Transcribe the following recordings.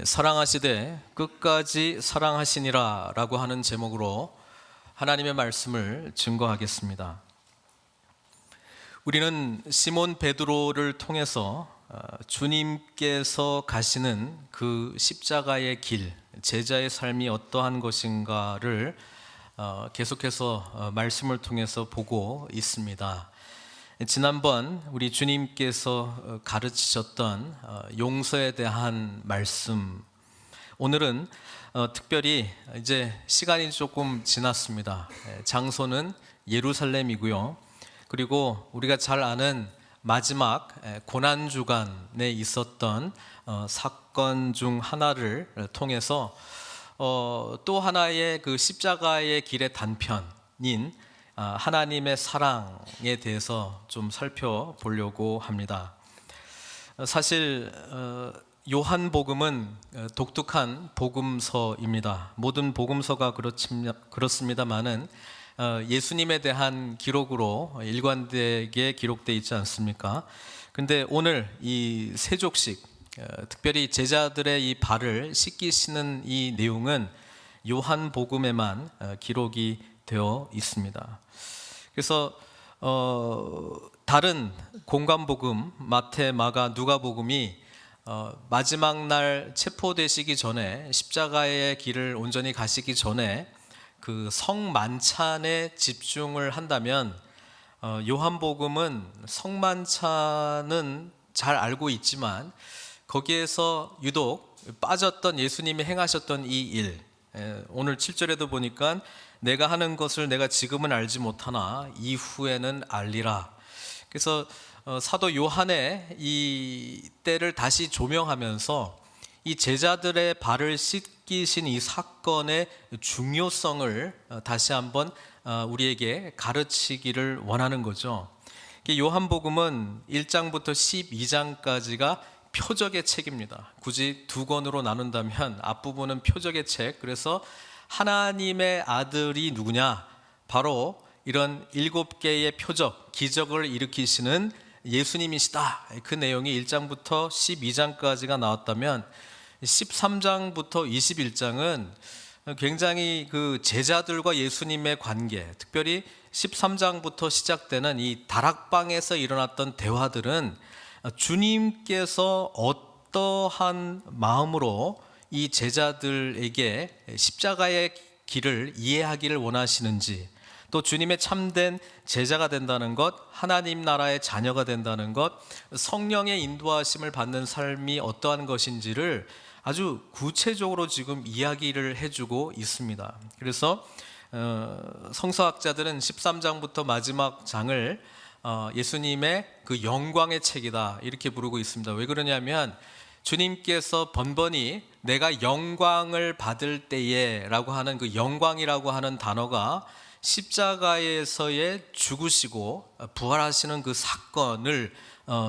사랑하시되 끝까지 사랑하시니라 라고 하는 제목으로 하나님의 말씀을 증거하겠습니다. 우리는 시몬 베드로를 통해서 주님께서 가시는 그 십자가의 길, 제자의 삶이 어떠한 것인가를 계속해서 말씀을 통해서 보고 있습니다. 지난번 우리 주님께서 가르치셨던 용서에 대한 말씀, 오늘은 특별히 이제 시간이 조금 지났습니다. 장소는 예루살렘이고요. 그리고 우리가 잘 아는 마지막 고난주간에 있었던 사건 중 하나를 통해서 또 하나의 그 십자가의 길의 단편인 하나님의 사랑에 대해서 좀 살펴보려고 합니다. 사실 요한복음은 독특한 복음서입니다. 모든 복음서가 그렇습니다만은 예수님에 대한 기록으로 일관되게 기록되어 있지 않습니까? 근데 오늘 이 세족식, 특별히 제자들의 이 발을 씻기시는 이 내용은 요한복음에만 기록이 되어 있습니다. 그래서 다른 공관복음, 마태, 마가, 누가복음이 마지막 날 체포되시기 전에, 십자가의 길을 온전히 가시기 전에 그 성만찬에 집중을 한다면, 요한복음은 성만찬은 잘 알고 있지만 거기에서 유독 빠졌던 예수님이 행하셨던 이 일, 오늘 7절에도 보니까 내가 하는 것을 내가 지금은 알지 못하나 이후에는 알리라. 그래서 사도 요한의 이 때를 다시 조명하면서 이 제자들의 발을 씻기신 이 사건의 중요성을 다시 한번 우리에게 가르치기를 원하는 거죠. 요한복음은 1장부터 12장까지가 표적의 책입니다. 굳이 두 권으로 나눈다면 앞부분은 표적의 책, 그래서 하나님의 아들이 누구냐? 바로 이런 7개의 표적, 기적을 일으키시는 예수님이시다. 그 내용이 1장부터 12장까지가 나왔다면 13장부터 21장은 굉장히 그 제자들과 예수님의 관계, 특별히 13장부터 시작되는 이 다락방에서 일어났던 대화들은 주님께서 어떠한 마음으로 이 제자들에게 십자가의 길을 이해하기를 원하시는지, 또 주님의 참된 제자가 된다는 것, 하나님 나라의 자녀가 된다는 것, 성령의 인도하심을 받는 삶이 어떠한 것인지를 아주 구체적으로 지금 이야기를 해주고 있습니다. 그래서 성서학자들은 13장부터 마지막 장을 예수님의 그 영광의 책이다 이렇게 부르고 있습니다. 왜 그러냐면 주님께서 번번이 내가 영광을 받을 때에 라고 하는 그 영광이라고 하는 단어가 십자가에서의 죽으시고 부활하시는 그 사건을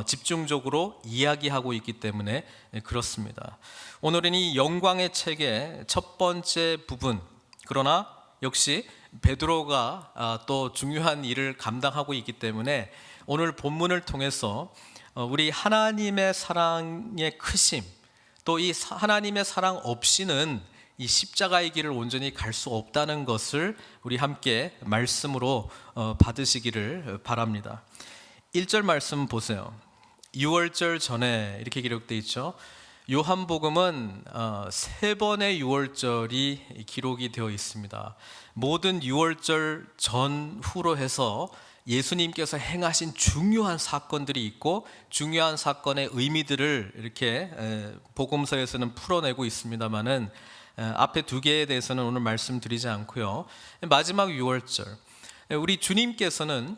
집중적으로 이야기하고 있기 때문에 그렇습니다. 오늘은 이 영광의 책의 첫 번째 부분, 그러나 역시 베드로가 또 중요한 일을 감당하고 있기 때문에 오늘 본문을 통해서 우리 하나님의 사랑의 크심, 또 이 하나님의 사랑 없이는 이 십자가의 길을 온전히 갈 수 없다는 것을 우리 함께 말씀으로 받으시기를 바랍니다. 1절 말씀 보세요. 유월절 전에 이렇게 기록되어 있죠. 요한복음은 3번의 유월절이 기록이 되어 있습니다. 모든 유월절 전후로 해서 예수님께서 행하신 중요한 사건들이 있고 중요한 사건의 의미들을 이렇게 복음서에서는 풀어내고 있습니다만은 앞에 두 개에 대해서는 오늘 말씀드리지 않고요. 마지막 유월절, 우리 주님께서는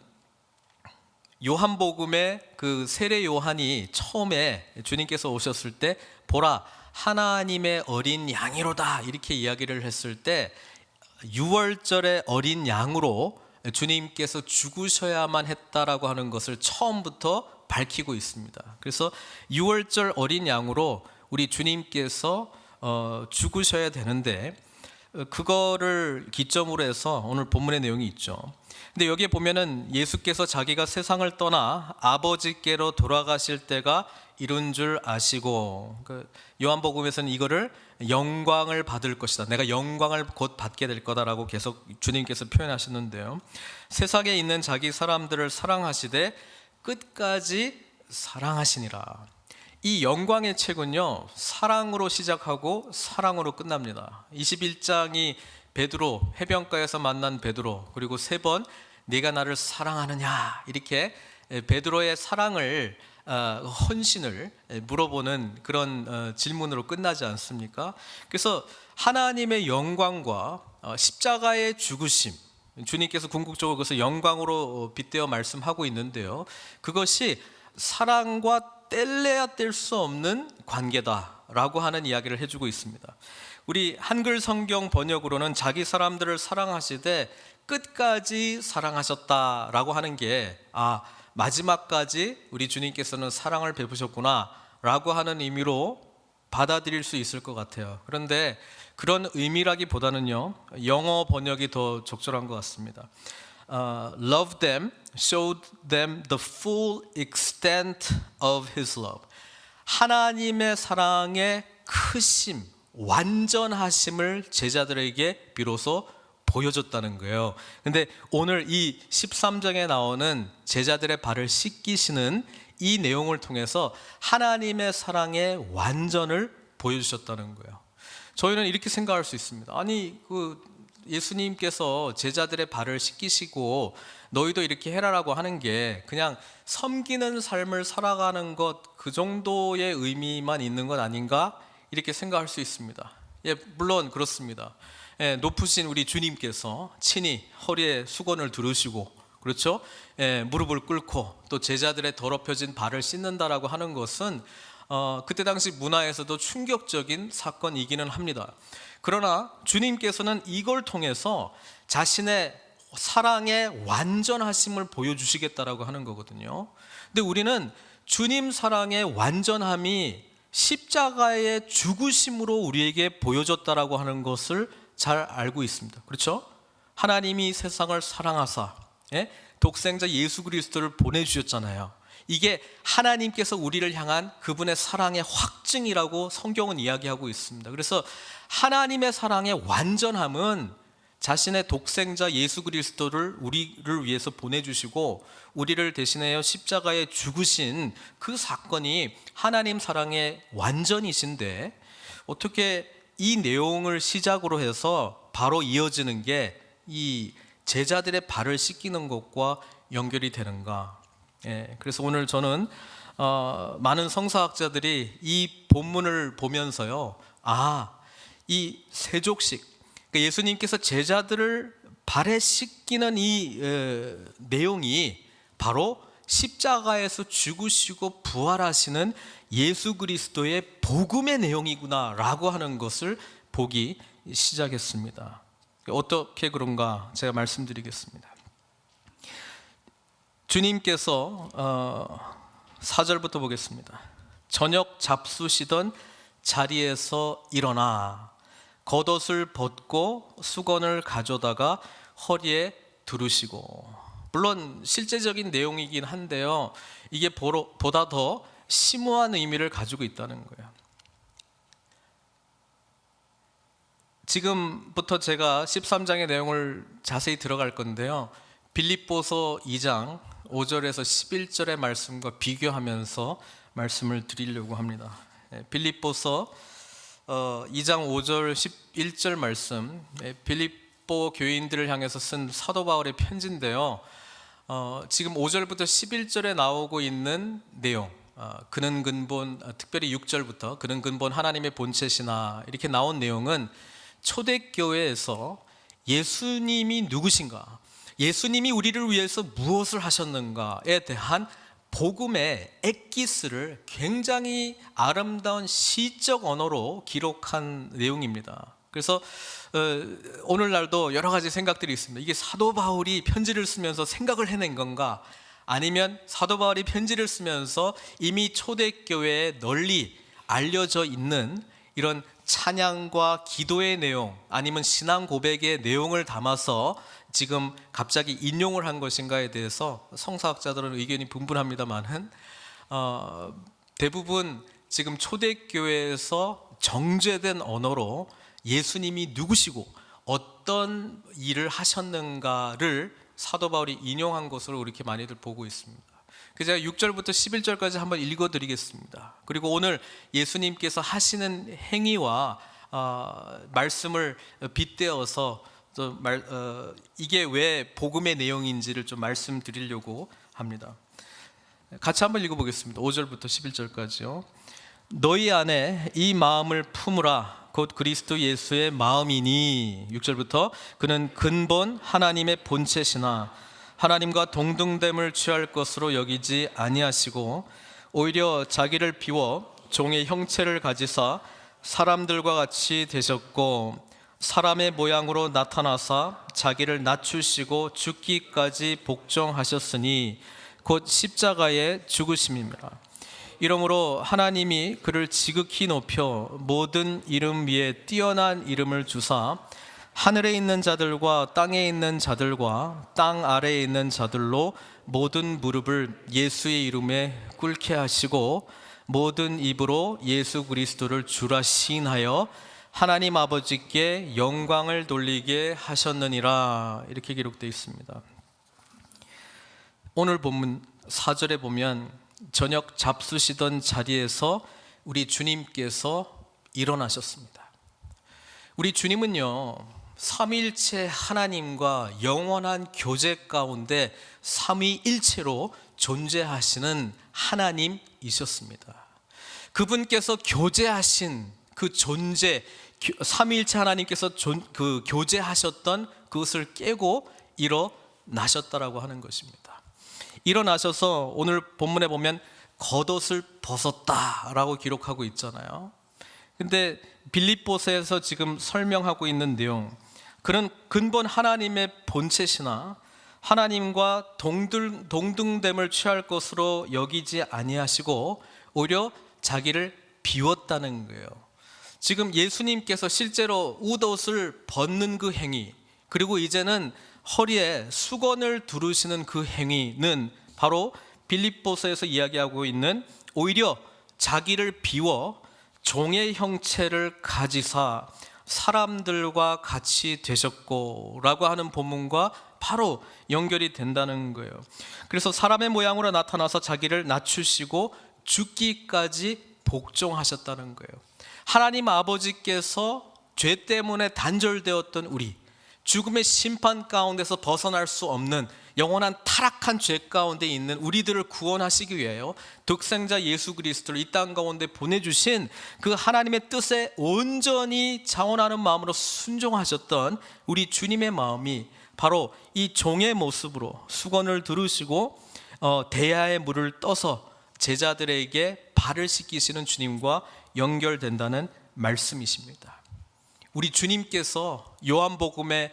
요한복음의 그 세례 요한이 처음에 주님께서 오셨을 때 보라 하나님의 어린 양이로다 이렇게 이야기를 했을 때 유월절의 어린 양으로 주님께서 죽으셔야만 했다라고 하는 것을 처음부터 밝히고 있습니다. 그래서 유월절 어린 양으로 우리 주님께서 죽으셔야 되는데 그거를 기점으로 해서 오늘 본문의 내용이 있죠. 근데 여기에 보면은 예수께서 자기가 세상을 떠나 아버지께로 돌아가실 때가 이룬 줄 아시고, 요한복음에서는 이거를 영광을 받을 것이다, 내가 영광을 곧 받게 될 거다라고 계속 주님께서 표현하셨는데요, 세상에 있는 자기 사람들을 사랑하시되 끝까지 사랑하시니라. 이 영광의 책은요, 사랑으로 시작하고 사랑으로 끝납니다. 21장이 베드로, 해변가에서 만난 베드로, 그리고 3번 네가 나를 사랑하느냐, 이렇게 베드로의 사랑을, 헌신을 물어보는 그런 질문으로 끝나지 않습니까? 그래서 하나님의 영광과 십자가의 죽으심, 주님께서 궁극적으로 그것을 영광으로 빗대어 말씀하고 있는데요, 그것이 사랑과 뗄래야 뗄 수 없는 관계다라고 하는 이야기를 해주고 있습니다. 우리 한글 성경 번역으로는 자기 사람들을 사랑하시되 끝까지 사랑하셨다라고 하는 게, 마지막까지 우리 주님께서는 사랑을 베푸셨구나 라고 하는 의미로 받아들일 수 있을 것 같아요. 그런데 그런 의미라기보다는요, 영어 번역이 더 적절한 것 같습니다. Love them, showed them the full extent of His love. 하나님의 사랑의 크심, 완전하심을 제자들에게 비로소 보여줬다는 거예요. 근데 오늘 이 13장에 나오는 제자들의 발을 씻기시는 이 내용을 통해서 하나님의 사랑의 완전을 보여주셨다는 거예요. 저희는 이렇게 생각할 수 있습니다. 아니, 예수님께서 제자들의 발을 씻기시고 너희도 이렇게 해라라고 하는 게 그냥 섬기는 삶을 살아가는 것, 그 정도의 의미만 있는 것 아닌가, 이렇게 생각할 수 있습니다. 물론 그렇습니다. 높으신 우리 주님께서 친히 허리에 수건을 두르시고, 그렇죠? 무릎을 꿇고 또 제자들의 더럽혀진 발을 씻는다라고 하는 것은 그때 당시 문화에서도 충격적인 사건이기는 합니다. 그러나 주님께서는 이걸 통해서 자신의 사랑의 완전하심을 보여주시겠다라고 하는 거거든요. 근데 우리는 주님 사랑의 완전함이 십자가의 죽으심으로 우리에게 보여졌다라고 하는 것을 잘 알고 있습니다. 그렇죠? 하나님이 세상을 사랑하사 독생자 예수 그리스도를 보내주셨잖아요. 이게 하나님께서 우리를 향한 그분의 사랑의 확증이라고 성경은 이야기하고 있습니다. 그래서 하나님의 사랑의 완전함은 자신의 독생자 예수 그리스도를 우리를 위해서 보내주시고 우리를 대신하여 십자가에 죽으신 그 사건이 하나님 사랑의 완전이신데, 어떻게 이 내용을 시작으로 해서 바로 이어지는 게 이 제자들의 발을 씻기는 것과 연결이 되는가? 그래서 오늘 저는 많은 성서학자들이 이 본문을 보면서요, 이 세족식, 그러니까 예수님께서 제자들을 발에 씻기는 이 내용이 바로 십자가에서 죽으시고 부활하시는 예수 그리스도의 복음의 내용이구나라고 하는 것을 보기 시작했습니다. 어떻게 그런가 제가 말씀드리겠습니다. 주님께서 4절부터 보겠습니다. 저녁 잡수시던 자리에서 일어나 겉옷을 벗고 수건을 가져다가 허리에 두르시고, 물론 실제적인 내용이긴 한데요, 이게 보다 더 심오한 의미를 가지고 있다는 거예요. 지금부터 제가 13장의 내용을 자세히 들어갈 건데요, 빌립보서 2장 5절에서 11절의 말씀과 비교하면서 말씀을 드리려고 합니다. 빌립보서 2장 5절 11절 말씀, 빌립보 교인들을 향해서 쓴 사도 바울의 편지인데요, 지금 5절부터 11절에 나오고 있는 내용, 그는 근본, 특별히 6절부터 그는 근본 하나님의 본체시나 이렇게 나온 내용은 초대교회에서 예수님이 누구신가, 예수님이 우리를 위해서 무엇을 하셨는가에 대한 복음의 엑기스를 굉장히 아름다운 시적 언어로 기록한 내용입니다. 그래서 오늘날도 여러 가지 생각들이 있습니다. 이게 사도 바울이 편지를 쓰면서 생각을 해낸 건가, 아니면 사도 바울이 편지를 쓰면서 이미 초대교회에 널리 알려져 있는 이런 찬양과 기도의 내용, 아니면 신앙 고백의 내용을 담아서 지금 갑자기 인용을 한 것인가에 대해서 성서학자들은 의견이 분분합니다만은 대부분 지금 초대교회에서 정제된 언어로 예수님이 누구시고 어떤 일을 하셨는가를 사도 바울이 인용한 것으로 이렇게 많이들 보고 있습니다. 그래서 제가 6절부터 11절까지 한번 읽어드리겠습니다. 그리고 오늘 예수님께서 하시는 행위와 말씀을 빗대어서 이게 왜 복음의 내용인지를 좀 말씀드리려고 합니다. 같이 한번 읽어보겠습니다. 5절부터 11절까지요. 너희 안에 이 마음을 품으라. 곧 그리스도 예수의 마음이니. 6절부터 그는 근본 하나님의 본체시나 하나님과 동등됨을 취할 것으로 여기지 아니하시고 오히려 자기를 비워 종의 형체를 가지사 사람들과 같이 되셨고 사람의 모양으로 나타나사 자기를 낮추시고 죽기까지 복종하셨으니 곧 십자가에 죽으심입니다. 이러므로 하나님이 그를 지극히 높여 모든 이름 위에 뛰어난 이름을 주사 하늘에 있는 자들과 땅에 있는 자들과 땅 아래에 있는 자들로 모든 무릎을 예수의 이름에 꿇게 하시고 모든 입으로 예수 그리스도를 주라 시인하여 하나님 아버지께 영광을 돌리게 하셨느니라. 이렇게 기록되어 있습니다. 오늘 본문 4절에 보면 저녁 잡수시던 자리에서 우리 주님께서 일어나셨습니다. 우리 주님은요, 삼위일체 하나님과 영원한 교제 가운데 삼위일체로 존재하시는 하나님이셨습니다. 그분께서 교제하신 그 존재, 삼위일체 하나님께서 그 교제하셨던 그것을 깨고 일어나셨다라고 하는 것입니다. 일어나셔서 오늘 본문에 보면 겉옷을 벗었다라고 기록하고 있잖아요. 근데 빌립보서에서 지금 설명하고 있는 내용, 그는 근본 하나님의 본체시나 하나님과 동등됨을 취할 것으로 여기지 아니하시고 오히려 자기를 비웠다는 거예요. 지금 예수님께서 실제로 웃옷을 벗는 그 행위, 그리고 이제는 허리에 수건을 두르시는 그 행위는 바로 빌립보서에서 이야기하고 있는 오히려 자기를 비워 종의 형체를 가지사 사람들과 같이 되셨고 라고 하는 본문과 바로 연결이 된다는 거예요. 그래서 사람의 모양으로 나타나서 자기를 낮추시고 죽기까지 복종하셨다는 거예요. 하나님 아버지께서 죄 때문에 단절되었던 우리, 죽음의 심판 가운데서 벗어날 수 없는 영원한 타락한 죄 가운데 있는 우리들을 구원하시기 위하여 독생자 예수 그리스도를 이 땅 가운데 보내주신 그 하나님의 뜻에 온전히 자원하는 마음으로 순종하셨던 우리 주님의 마음이 바로 이 종의 모습으로 수건을 두르시고 대야의 물을 떠서 제자들에게 발을 씻기시는 주님과 연결된다는 말씀이십니다. 우리 주님께서 요한복음의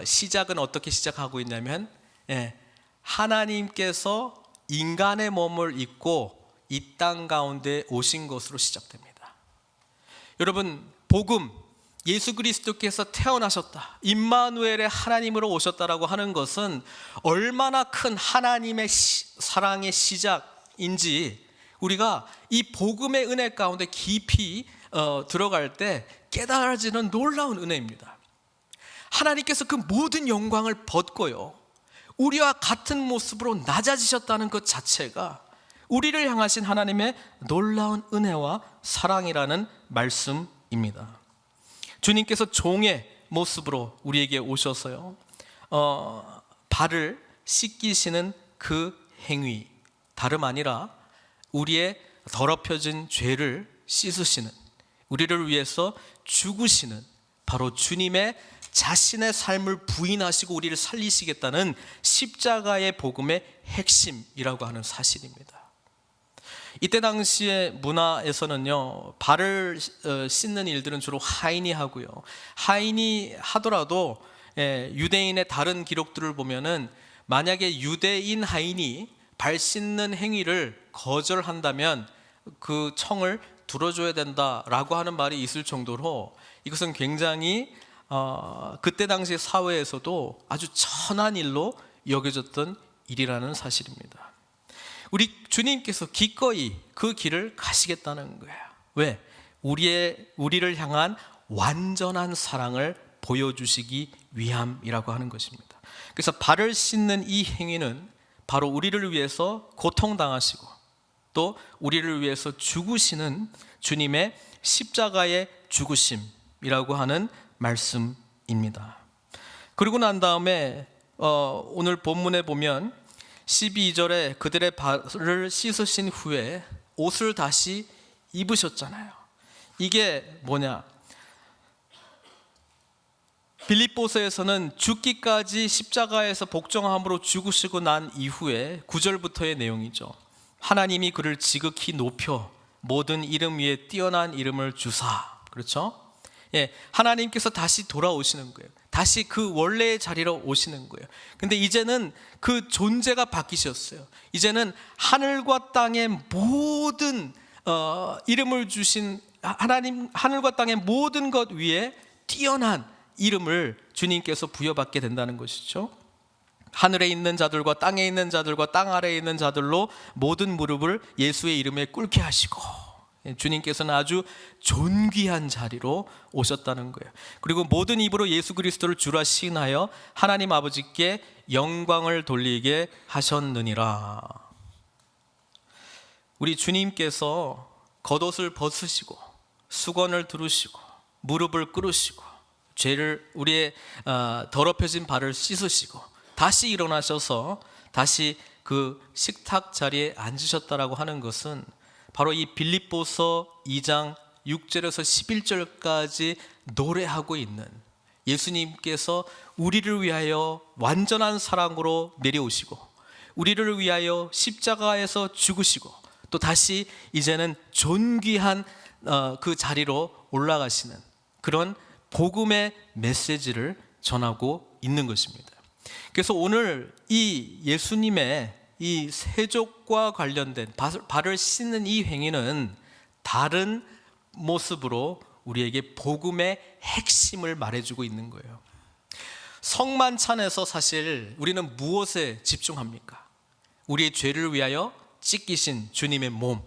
시작은 어떻게 시작하고 있냐면 하나님께서 인간의 몸을 입고 이 땅 가운데 오신 것으로 시작됩니다. 여러분, 복음, 예수 그리스도께서 태어나셨다, 임마누엘의 하나님으로 오셨다라고 하는 것은 얼마나 큰 하나님의 사랑의 시작인지 우리가 이 복음의 은혜 가운데 깊이 들어갈 때 깨달아지는 놀라운 은혜입니다. 하나님께서 그 모든 영광을 벗고요, 우리와 같은 모습으로 낮아지셨다는 것 자체가 우리를 향하신 하나님의 놀라운 은혜와 사랑이라는 말씀입니다. 주님께서 종의 모습으로 우리에게 오셔서요, 발을 씻기시는 그 행위, 다름 아니라 우리의 더럽혀진 죄를 씻으시는, 우리를 위해서 죽으시는 바로 주님의 자신의 삶을 부인하시고 우리를 살리시겠다는 십자가의 복음의 핵심이라고 하는 사실입니다. 이때 당시의 문화에서는요, 발을 씻는 일들은 주로 하인이 하고요, 하인이 하더라도 유대인의 다른 기록들을 보면은 만약에 유대인 하인이 발 씻는 행위를 거절한다면 그 청을 들어줘야 된다라고 하는 말이 있을 정도로 이것은 굉장히 그때 당시 사회에서도 아주 천한 일로 여겨졌던 일이라는 사실입니다. 우리 주님께서 기꺼이 그 길을 가시겠다는 거예요. 왜? 우리를 향한 완전한 사랑을 보여주시기 위함이라고 하는 것입니다. 그래서 발을 씻는 이 행위는 바로 우리를 위해서 고통당하시고 또 우리를 위해서 죽으시는 주님의 십자가의 죽으심이라고 하는 말씀입니다. 그리고 난 다음에 오늘 본문에 보면 12절에 그들의 발을 씻으신 후에 옷을 다시 입으셨잖아요. 이게 뭐냐? 빌립보서에서는 죽기까지 십자가에서 복종함으로 죽으시고 난 이후에 9절부터의 내용이죠. 하나님이 그를 지극히 높여 모든 이름 위에 뛰어난 이름을 주사. 그렇죠? 예, 하나님께서 다시 돌아오시는 거예요. 다시 그 원래의 자리로 오시는 거예요. 근데 이제는 그 존재가 바뀌셨어요. 이제는 하늘과 땅의 모든 이름을 주신 하나님, 하늘과 땅의 모든 것 위에 뛰어난 이름을 주님께서 부여받게 된다는 것이죠. 하늘에 있는 자들과 땅에 있는 자들과 땅 아래에 있는 자들로 모든 무릎을 예수의 이름에 꿇게 하시고, 주님께서는 아주 존귀한 자리로 오셨다는 거예요. 그리고 모든 입으로 예수 그리스도를 주라 시인하여 하나님 아버지께 영광을 돌리게 하셨느니라. 우리 주님께서 겉옷을 벗으시고 수건을 두르시고 무릎을 꿇으시고 죄를 우리의 더럽혀진 발을 씻으시고 다시 일어나셔서 다시 그 식탁 자리에 앉으셨다라고 하는 것은 바로 이 빌립보서 2장 6절에서 11절까지 노래하고 있는 예수님께서 우리를 위하여 완전한 사랑으로 내려오시고 우리를 위하여 십자가에서 죽으시고 또 다시 이제는 존귀한 그 자리로 올라가시는 그런 복음의 메시지를 전하고 있는 것입니다. 그래서 오늘 이 예수님의 이 세족과 관련된 발을 씻는 이 행위는 다른 모습으로 우리에게 복음의 핵심을 말해주고 있는 거예요. 성만찬에서 사실 우리는 무엇에 집중합니까? 우리의 죄를 위하여 찢기신 주님의 몸,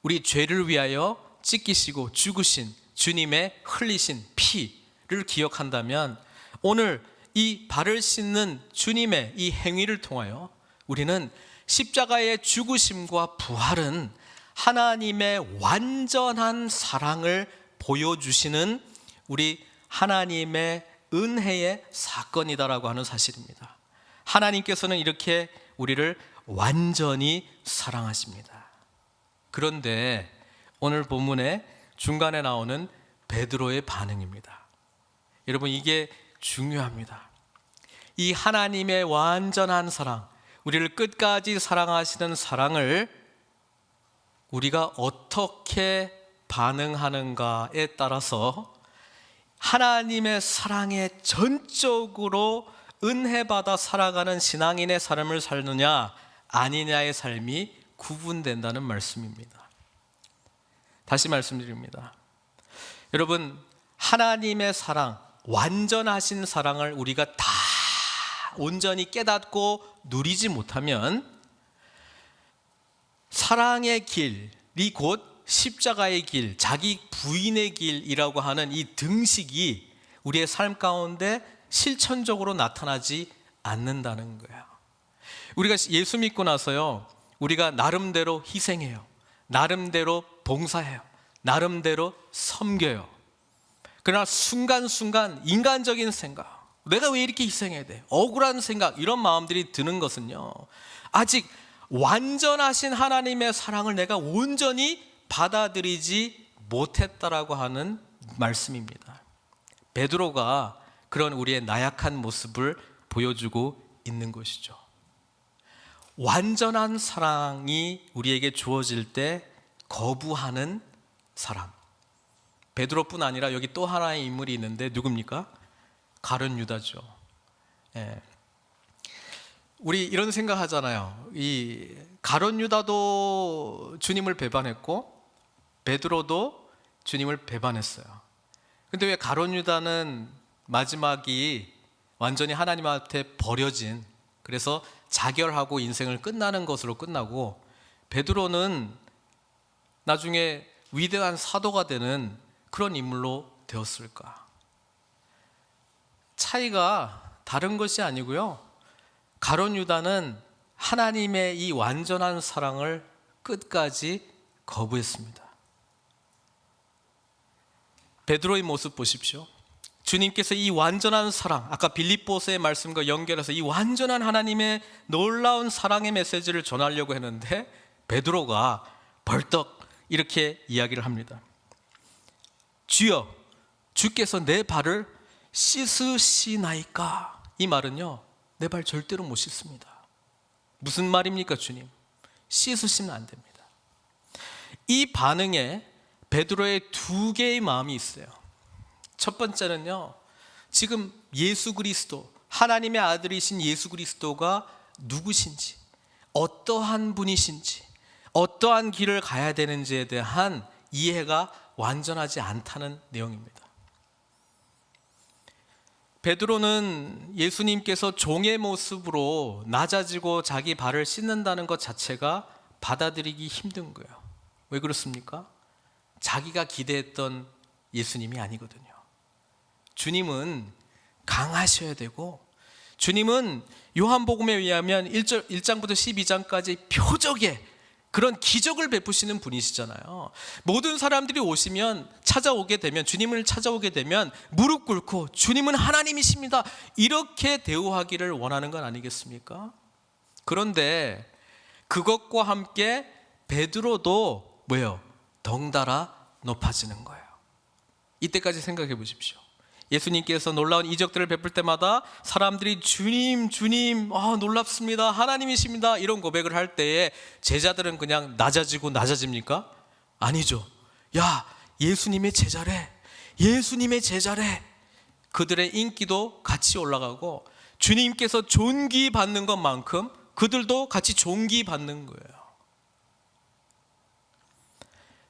우리 죄를 위하여 찢기시고 죽으신 주님의 흘리신 피를 기억한다면 오늘 이 발을 씻는 주님의 이 행위를 통하여 우리는 십자가의 죽으심과 부활은 하나님의 완전한 사랑을 보여주시는 우리 하나님의 은혜의 사건이다라고 하는 사실입니다. 하나님께서는 이렇게 우리를 완전히 사랑하십니다. 그런데 오늘 본문의 중간에 나오는 베드로의 반응입니다. 여러분, 이게 중요합니다. 이 하나님의 완전한 사랑, 우리를 끝까지 사랑하시는 사랑을 우리가 어떻게 반응하는가에 따라서 하나님의 사랑에 전적으로 은혜받아 살아가는 신앙인의 삶을 살느냐 아니냐의 삶이 구분된다는 말씀입니다. 다시 말씀드립니다. 여러분, 하나님의 사랑, 완전하신 사랑을 우리가 다 온전히 깨닫고 누리지 못하면 사랑의 길이 곧 십자가의 길, 자기 부인의 길이라고 하는 이 등식이 우리의 삶 가운데 실천적으로 나타나지 않는다는 거예요. 우리가 예수 믿고 나서요, 우리가 나름대로 희생해요, 나름대로 봉사해요, 나름대로 섬겨요. 그러나 순간순간 인간적인 생각, 내가 왜 이렇게 희생해야 돼? 억울한 생각, 이런 마음들이 드는 것은요, 아직 완전하신 하나님의 사랑을 내가 온전히 받아들이지 못했다라고 하는 말씀입니다. 베드로가 그런 우리의 나약한 모습을 보여주고 있는 것이죠. 완전한 사랑이 우리에게 주어질 때 거부하는 사람, 베드로뿐 아니라 여기 또 하나의 인물이 있는데 누굽니까? 가룟 유다죠. 예. 우리 이런 생각 하잖아요. 이 가룟 유다도 주님을 배반했고 베드로도 주님을 배반했어요. 근데 왜 가룟 유다는 마지막이 완전히 하나님한테 버려진, 그래서 자결하고 인생을 끝나는 것으로 끝나고 베드로는 나중에 위대한 사도가 되는 그런 인물로 되었을까? 차이가 다른 것이 아니고요, 가룟 유다는 하나님의 이 완전한 사랑을 끝까지 거부했습니다. 베드로의 모습 보십시오. 주님께서 이 완전한 사랑, 아까 빌립보서의 말씀과 연결해서 이 완전한 하나님의 놀라운 사랑의 메시지를 전하려고 했는데 베드로가 벌떡 이렇게 이야기를 합니다. 주여, 주께서 내 발을 씻으시나이까? 이 말은요, 내 발 절대로 못 씻습니다. 무슨 말입니까, 주님? 씻으시면 안 됩니다. 이 반응에 베드로의 두 개의 마음이 있어요. 첫 번째는요, 지금 예수 그리스도, 하나님의 아들이신 예수 그리스도가 누구신지, 어떠한 분이신지, 어떠한 길을 가야 되는지에 대한 이해가 완전하지 않다는 내용입니다. 베드로는 예수님께서 종의 모습으로 낮아지고 자기 발을 씻는다는 것 자체가 받아들이기 힘든 거예요. 왜 그렇습니까? 자기가 기대했던 예수님이 아니거든요. 주님은 강하셔야 되고, 주님은 요한복음에 의하면 1장부터 12장까지 표적의 그런 기적을 베푸시는 분이시잖아요. 모든 사람들이 찾아오게 되면, 주님을 찾아오게 되면 무릎 꿇고 주님은 하나님이십니다, 이렇게 대우하기를 원하는 건 아니겠습니까? 그런데 그것과 함께 베드로도 뭐예요? 덩달아 높아지는 거예요. 이때까지 생각해 보십시오. 예수님께서 놀라운 이적들을 베풀 때마다 사람들이 주님, 주님, 놀랍습니다, 하나님이십니다, 이런 고백을 할 때에 제자들은 그냥 낮아집니까? 아니죠. 야, 예수님의 제자래, 예수님의 제자래. 그들의 인기도 같이 올라가고 주님께서 존귀받는 것만큼 그들도 같이 존귀받는 거예요.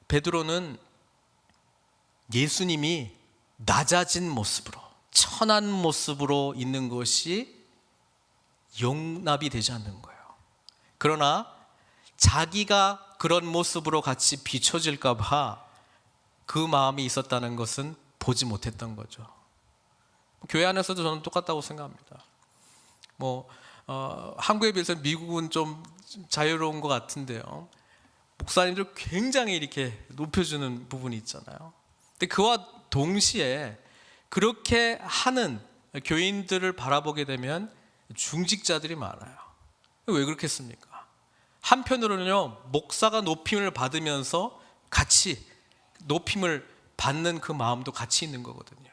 베드로는 예수님이 낮아진 모습으로, 천한 모습으로 있는 것이 용납이 되지 않는 거예요. 그러나 자기가 그런 모습으로 같이 비춰질까 봐 그 마음이 있었다는 것은 보지 못했던 거죠. 교회 안에서도 저는 똑같다고 생각합니다. 한국에 비해서 미국은 좀 자유로운 것 같은데요, 목사님들 굉장히 이렇게 높여주는 부분이 있잖아요. 근데 그와 동시에 그렇게 하는 교인들을 바라보게 되면 중직자들이 많아요. 왜 그렇겠습니까? 한편으로는요, 목사가 높임을 받으면서 같이 높임을 받는 그 마음도 같이 있는 거거든요.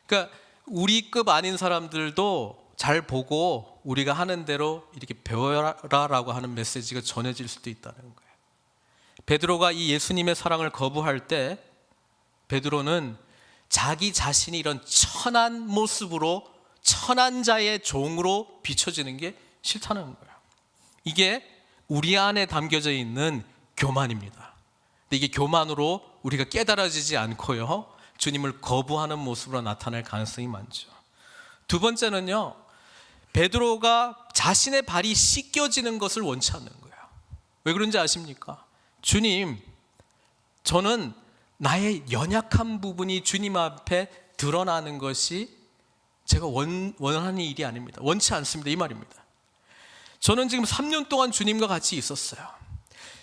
그러니까 우리급 아닌 사람들도 잘 보고 우리가 하는 대로 이렇게 배워라라고 하는 메시지가 전해질 수도 있다는 거예요. 베드로가 이 예수님의 사랑을 거부할 때 베드로는 자기 자신이 이런 천한 모습으로, 천한 자의 종으로 비춰지는 게 싫다는 거예요. 이게 우리 안에 담겨져 있는 교만입니다. 근데 이게 교만으로 우리가 깨달아지지 않고요, 주님을 거부하는 모습으로 나타날 가능성이 많죠. 두 번째는요, 베드로가 자신의 발이 씻겨지는 것을 원치 않는 거예요. 왜 그런지 아십니까? 주님, 저는 나의 연약한 부분이 주님 앞에 드러나는 것이 제가 원하는 일이 아닙니다. 원치 않습니다, 이 말입니다. 저는 지금 3년 동안 주님과 같이 있었어요.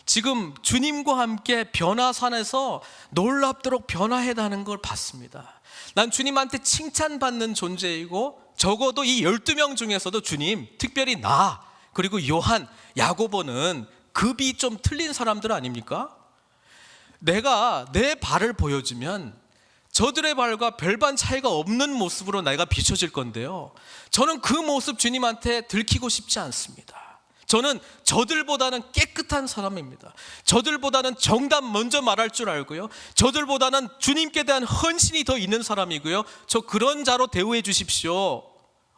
지금 주님과 함께 변화산에서 놀랍도록 변화해가는 걸 봤습니다. 난 주님한테 칭찬받는 존재이고, 적어도 이 12명 중에서도 주님, 특별히 나 그리고 요한, 야고보는 급이 좀 틀린 사람들 아닙니까? 내가 내 발을 보여주면 저들의 발과 별반 차이가 없는 모습으로 내가 비춰질 건데요, 저는 그 모습 주님한테 들키고 싶지 않습니다. 저는 저들보다는 깨끗한 사람입니다. 저들보다는 정답 먼저 말할 줄 알고요, 저들보다는 주님께 대한 헌신이 더 있는 사람이고요, 저 그런 자로 대우해 주십시오.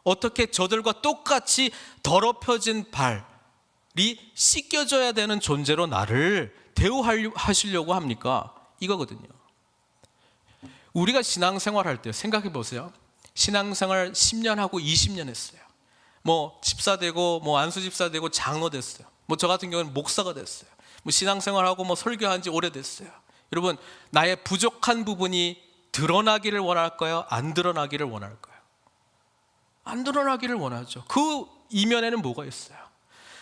어떻게 저들과 똑같이 더럽혀진 발이 씻겨져야 되는 존재로 나를 대우하시려고 합니까? 이거거든요. 우리가 신앙생활 할 때 생각해 보세요. 신앙생활 10년 하고 20년 했어요. 집사 되고 안수 집사 되고 장로 됐어요. 저 같은 경우는 목사가 됐어요. 뭐 신앙생활하고 뭐 설교한 지 오래됐어요. 여러분, 나의 부족한 부분이 드러나기를 원할까요? 안 드러나기를 원할까요? 안 드러나기를 원하죠. 그 이면에는 뭐가 있어요?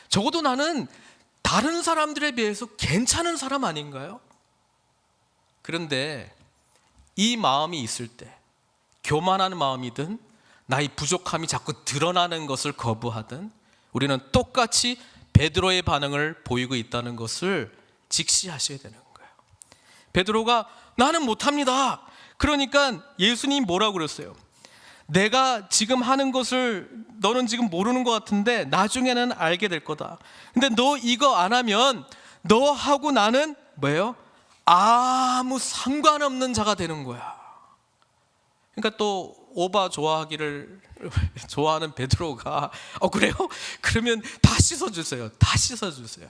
적어도 나는 다른 사람들에 비해서 괜찮은 사람 아닌가요? 그런데 이 마음이 있을 때, 교만한 마음이든 나의 부족함이 자꾸 드러나는 것을 거부하든 우리는 똑같이 베드로의 반응을 보이고 있다는 것을 직시하셔야 되는 거예요. 베드로가 나는 못합니다. 그러니까 예수님 뭐라고 그랬어요? 내가 지금 하는 것을 너는 지금 모르는 것 같은데 나중에는 알게 될 거다. 근데 너 이거 안 하면 너하고 나는 뭐예요? 아무 상관없는 자가 되는 거야. 그러니까 또 오바 좋아하기를 좋아하는 베드로가 그래요? 그러면 다 씻어주세요. 다 씻어주세요.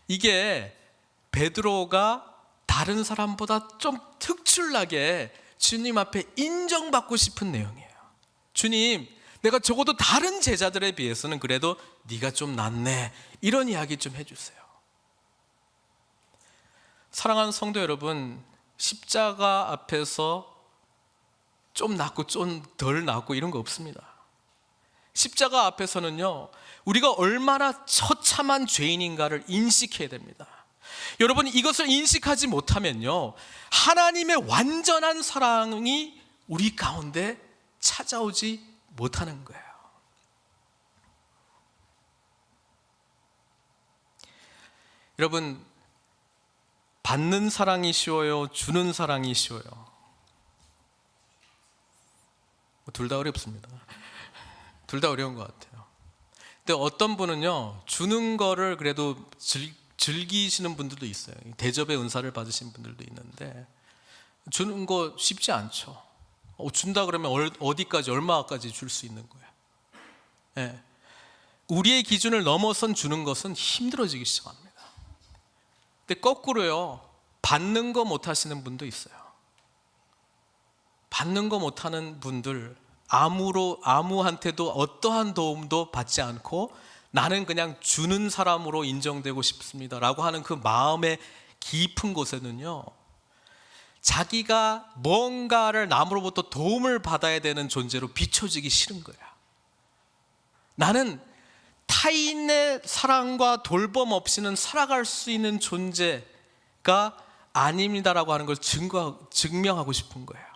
이게 베드로가 다른 사람보다 좀 특출나게 주님 앞에 인정받고 싶은 내용이에요. 주님, 내가 적어도 다른 제자들에 비해서는 그래도 네가 좀 낫네, 이런 이야기 좀 해주세요. 사랑하는 성도 여러분, 십자가 앞에서 좀 낫고 좀 덜 낫고 이런 거 없습니다. 십자가 앞에서는요, 우리가 얼마나 처참한 죄인인가를 인식해야 됩니다. 여러분, 이것을 인식하지 못하면요, 하나님의 완전한 사랑이 우리 가운데 찾아오지 못하는 거예요. 여러분, 받는 사랑이 쉬워요? 주는 사랑이 쉬워요? 둘 다 어렵습니다. 둘 다 어려운 것 같아요. 근데 어떤 분은요, 주는 거를 그래도 즐기시는 분들도 있어요. 대접의 은사를 받으신 분들도 있는데 주는 거 쉽지 않죠. 준다 그러면 어디까지, 얼마까지 줄 수 있는 거예요. 네. 우리의 기준을 넘어선 주는 것은 힘들어지기 시작합니다. 근데 거꾸로요, 받는 거 못하시는 분도 있어요. 받는 거 못하는 분들, 아무한테도 어떠한 도움도 받지 않고 나는 그냥 주는 사람으로 인정되고 싶습니다 라고 하는 그 마음의 깊은 곳에는요, 자기가 뭔가를 남으로부터 도움을 받아야 되는 존재로 비춰지기 싫은 거야. 나는 타인의 사랑과 돌봄 없이는 살아갈 수 있는 존재가 아닙니다라고 하는 걸 증명하고 싶은 거예요.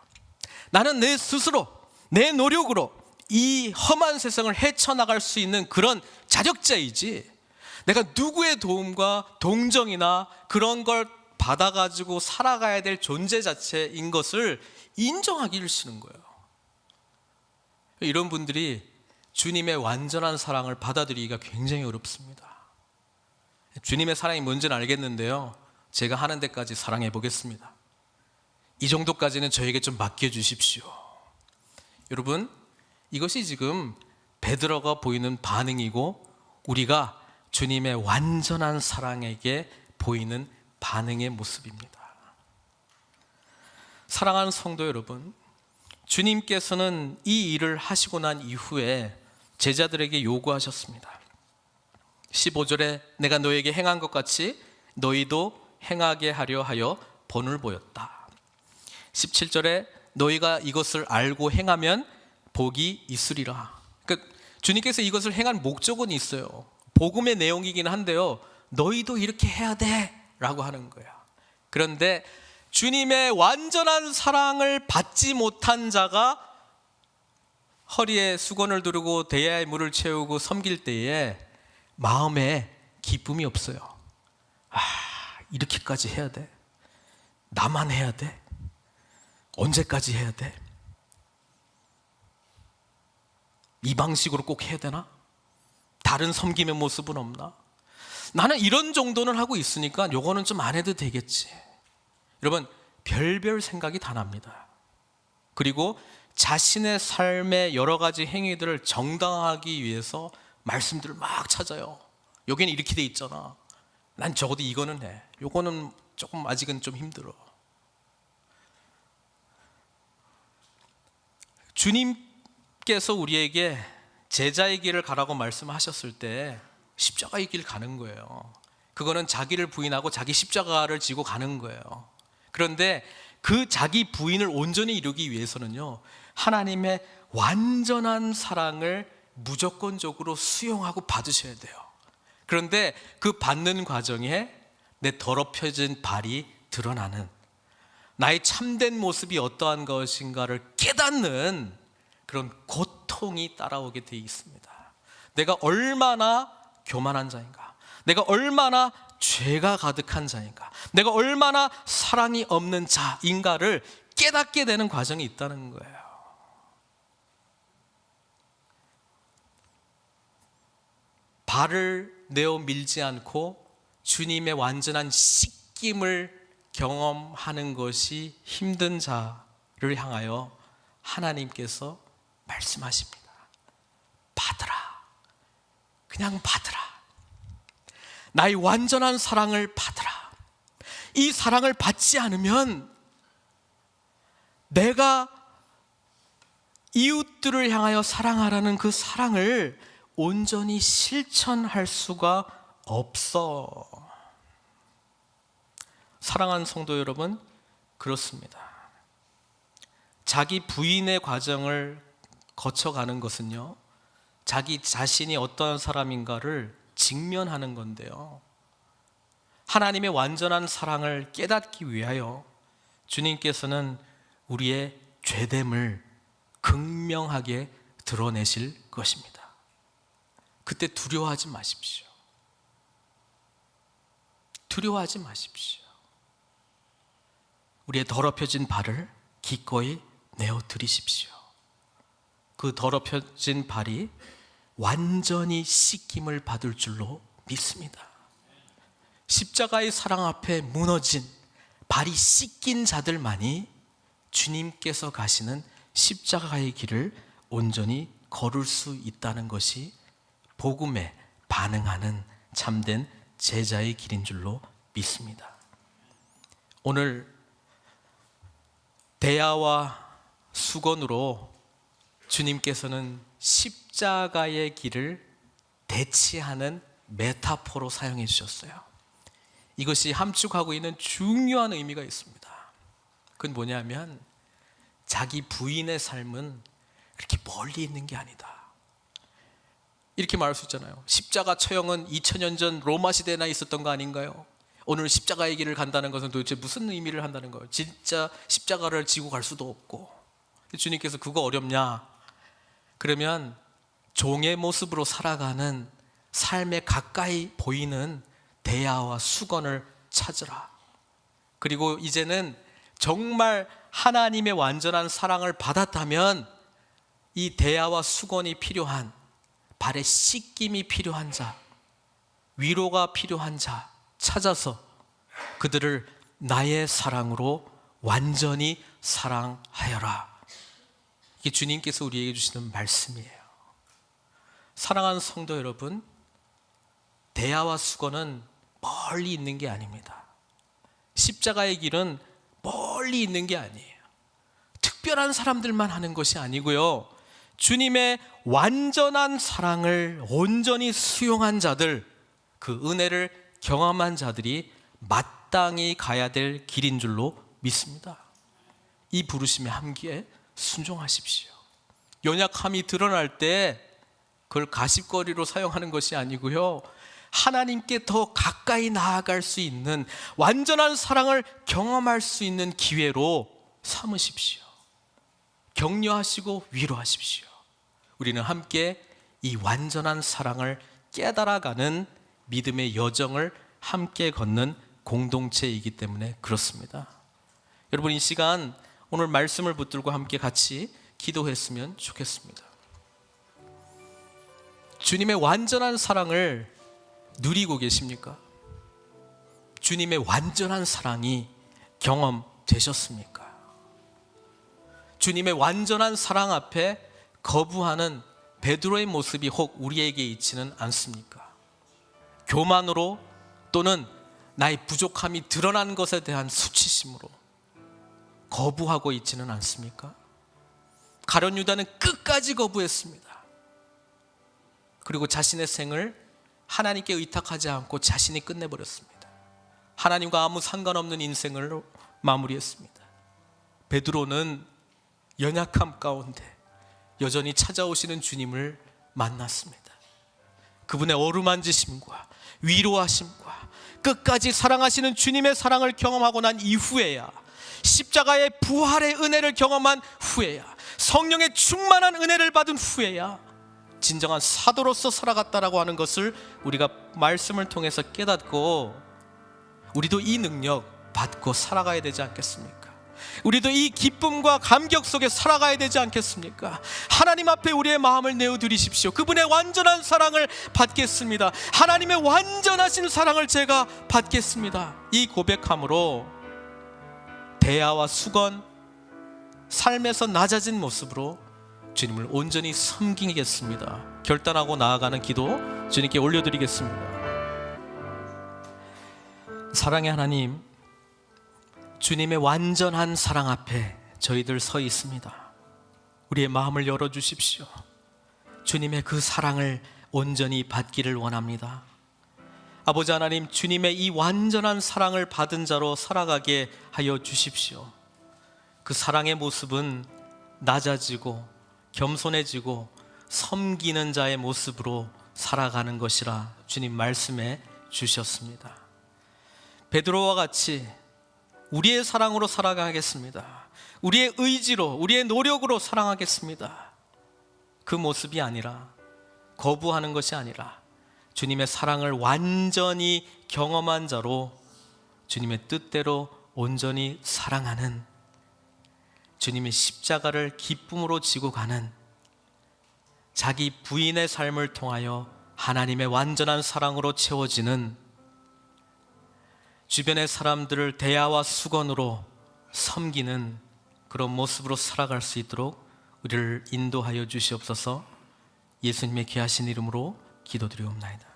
나는 내 스스로, 내 노력으로 이 험한 세상을 헤쳐나갈 수 있는 그런 자력자이지, 내가 누구의 도움과 동정이나 그런 걸 받아가지고 살아가야 될 존재 자체인 것을 인정하기를 싫은 거예요. 이런 분들이 주님의 완전한 사랑을 받아들이기가 굉장히 어렵습니다. 주님의 사랑이 뭔지는 알겠는데요, 제가 하는 데까지 사랑해 보겠습니다. 이 정도까지는 저에게 좀 맡겨주십시오. 여러분, 이것이 지금 베드로가 보이는 반응이고 우리가 주님의 완전한 사랑에게 보이는 반응의 모습입니다. 사랑하는 성도 여러분, 주님께서는 이 일을 하시고 난 이후에 제자들에게 요구하셨습니다. 15절에 내가 너에게 행한 것 같이 너희도 행하게 하려 하여 본을 보였다. 17절에 너희가 이것을 알고 행하면 복이 있으리라. 그러니까 주님께서 이것을 행한 목적은 있어요. 복음의 내용이긴 한데요, 너희도 이렇게 해야 돼 라고 하는 거야. 그런데 주님의 완전한 사랑을 받지 못한 자가 허리에 수건을 두르고 대야에 물을 채우고 섬길 때에 마음에 기쁨이 없어요. 이렇게까지 해야 돼? 나만 해야 돼? 언제까지 해야 돼? 이 방식으로 꼭 해야 되나? 다른 섬김의 모습은 없나? 나는 이런 정도는 하고 있으니까 요거는 좀 안 해도 되겠지. 여러분, 별별 생각이 다 납니다. 그리고 자신의 삶의 여러 가지 행위들을 정당화하기 위해서 말씀들을 막 찾아요. 여기는 이렇게 돼 있잖아. 난 적어도 이거는 해. 요거는 조금 아직은 좀 힘들어. 주님께서 우리에게 제자의 길을 가라고 말씀하셨을 때 십자가의 길 가는 거예요. 그거는 자기를 부인하고 자기 십자가를 지고 가는 거예요. 그런데 그 자기 부인을 온전히 이루기 위해서는요, 하나님의 완전한 사랑을 무조건적으로 수용하고 받으셔야 돼요. 그런데 그 받는 과정에 내 더럽혀진 발이 드러나는, 나의 참된 모습이 어떠한 것인가를 깨닫는 그런 고통이 따라오게 되어 있습니다. 내가 얼마나 교만한 자인가, 내가 얼마나 죄가 가득한 자인가, 내가 얼마나 사랑이 없는 자인가를 깨닫게 되는 과정이 있다는 거예요. 발을 내어 밀지 않고 주님의 완전한 씻김을 경험하는 것이 힘든 자를 향하여 하나님께서 말씀하십니다. 받으라. 그냥 받으라. 나의 완전한 사랑을 받으라. 이 사랑을 받지 않으면 내가 이웃들을 향하여 사랑하라는 그 사랑을 온전히 실천할 수가 없어. 사랑하는 성도 여러분, 그렇습니다. 자기 부인의 과정을 거쳐가는 것은요, 자기 자신이 어떤 사람인가를 직면하는 건데요, 하나님의 완전한 사랑을 깨닫기 위하여 주님께서는 우리의 죄됨을 극명하게 드러내실 것입니다. 그때 두려워하지 마십시오. 두려워하지 마십시오. 우리의 더럽혀진 발을 기꺼이 내어 드리십시오. 그 더럽혀진 발이 완전히 씻김을 받을 줄로 믿습니다. 십자가의 사랑 앞에 무너진 발이 씻긴 자들만이 주님께서 가시는 십자가의 길을 온전히 걸을 수 있다는 것이 복음에 반응하는 참된 제자의 길인 줄로 믿습니다. 오늘 대야와 수건으로 주님께서는 십자가의 길을 대치하는 메타포로 사용해 주셨어요. 이것이 함축하고 있는 중요한 의미가 있습니다. 그건 뭐냐면 자기 부인의 삶은 그렇게 멀리 있는 게 아니다. 이렇게 말할 수 있잖아요. 십자가 처형은 2000년 전 로마 시대나 있었던 거 아닌가요? 오늘 십자가의 길을 간다는 것은 도대체 무슨 의미를 한다는 거예요? 진짜 십자가를 지고 갈 수도 없고. 주님께서 그거 어렵냐? 그러면 종의 모습으로 살아가는 삶에 가까이 보이는 대야와 수건을 찾으라. 그리고 이제는 정말 하나님의 완전한 사랑을 받았다면 이 대야와 수건이 필요한, 발에 씻김이 필요한 자, 위로가 필요한 자 찾아서 그들을 나의 사랑으로 완전히 사랑하여라. 이게 주님께서 우리에게 주시는 말씀이에요. 사랑하는 성도 여러분, 대야와 수건은 멀리 있는 게 아닙니다. 십자가의 길은 멀리 있는 게 아니에요. 특별한 사람들만 하는 것이 아니고요, 주님의 완전한 사랑을 온전히 수용한 자들, 그 은혜를 경험한 자들이 마땅히 가야 될 길인 줄로 믿습니다. 이 부르심의 함기에 순종하십시오. 연약함이 드러날 때 그걸 가십거리로 사용하는 것이 아니고요, 하나님께 더 가까이 나아갈 수 있는 완전한 사랑을 경험할 수 있는 기회로 삼으십시오. 격려하시고 위로하십시오. 우리는 함께 이 완전한 사랑을 깨달아가는 믿음의 여정을 함께 걷는 공동체이기 때문에 그렇습니다. 여러분, 이 시간 오늘 말씀을 붙들고 함께 같이 기도했으면 좋겠습니다. 주님의 완전한 사랑을 누리고 계십니까? 주님의 완전한 사랑이 경험되셨습니까? 주님의 완전한 사랑 앞에 거부하는 베드로의 모습이 혹 우리에게 있지는 않습니까? 교만으로 또는 나의 부족함이 드러난 것에 대한 수치심으로 거부하고 있지는 않습니까? 가룟 유다는 끝까지 거부했습니다. 그리고 자신의 생을 하나님께 의탁하지 않고 자신이 끝내버렸습니다. 하나님과 아무 상관없는 인생을 마무리했습니다. 베드로는 연약함 가운데 여전히 찾아오시는 주님을 만났습니다. 그분의 어루만지심과 위로하심과 끝까지 사랑하시는 주님의 사랑을 경험하고 난 이후에야, 십자가의 부활의 은혜를 경험한 후에야, 성령의 충만한 은혜를 받은 후에야 진정한 사도로서 살아갔다라고 하는 것을 우리가 말씀을 통해서 깨닫고, 우리도 이 능력 받고 살아가야 되지 않겠습니까? 우리도 이 기쁨과 감격 속에 살아가야 되지 않겠습니까? 하나님 앞에 우리의 마음을 내어드리십시오. 그분의 완전한 사랑을 받겠습니다. 하나님의 완전하신 사랑을 제가 받겠습니다. 이 고백함으로 대야와 수건, 삶에서 낮아진 모습으로 주님을 온전히 섬기겠습니다. 결단하고 나아가는 기도 주님께 올려드리겠습니다. 사랑의 하나님, 주님의 완전한 사랑 앞에 저희들 서 있습니다. 우리의 마음을 열어주십시오. 주님의 그 사랑을 온전히 받기를 원합니다. 아버지 하나님, 주님의 이 완전한 사랑을 받은 자로 살아가게 하여 주십시오. 그 사랑의 모습은 낮아지고 겸손해지고 섬기는 자의 모습으로 살아가는 것이라 주님 말씀해 주셨습니다. 베드로와 같이 우리의 사랑으로 살아가겠습니다. 우리의 의지로, 우리의 노력으로 사랑하겠습니다. 그 모습이 아니라, 거부하는 것이 아니라 주님의 사랑을 완전히 경험한 자로 주님의 뜻대로 온전히 사랑하는, 주님의 십자가를 기쁨으로 지고 가는, 자기 부인의 삶을 통하여 하나님의 완전한 사랑으로 채워지는, 주변의 사람들을 대야와 수건으로 섬기는 그런 모습으로 살아갈 수 있도록 우리를 인도하여 주시옵소서. 예수님의 귀하신 이름으로 기도드리옵나이다.